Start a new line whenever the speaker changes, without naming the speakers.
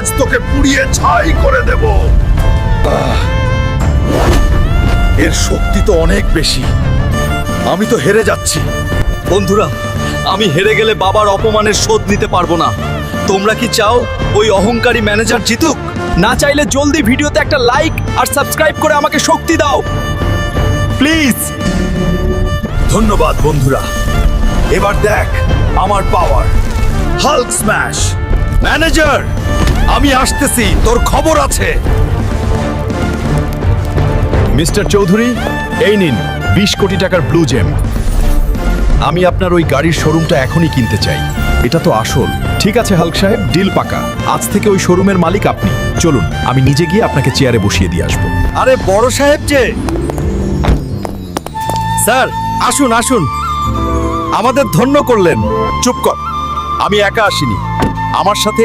আজ তোকে পুড়িয়ে ছাই করে দেব। এর শক্তি তো অনেক বেশি। আমি তো হেরে যাচ্ছি।
বন্ধুরা, আমি হেরে গেলে বাবার অপমানের শোধ নিতে পারবো না। তোমরা কি চাও ওই অহংকারী ম্যানেজার জিতুক? না চাইলে জলদি ভিডিওতে একটা লাইক আর সাবস্ক্রাইব করে আমাকে শক্তি দাও প্লিজ।
ধন্যবাদ বন্ধুরা। এবার দেখ আমার পাওয়ার। Hulk smash. ম্যানেজার, আমি আসতেছি, তোর খবর আছে।
মিস্টার চৌধুরী, এই নিন 20 কোটি টাকার ব্লু জেম। আমি আপনার ওই গাড়ির শোরুমটা এখনই কিনতে চাই। এটা তো আসল। ঠিক আছে হাল্ক সাহেব, ডিল পাকা। আজ থেকে ওই শোরুমের মালিক আপনি। চলুন, আমি নিজে গিয়ে আপনাকে চেয়ারে বসিয়ে দিয়ে আসবো।
আরে বড় সাহেব যে। স্যার, আসুন আসুন, আমাদের ধন্য করলেন।
চুপ কর, আমি একা আসিনি, আমার সাথে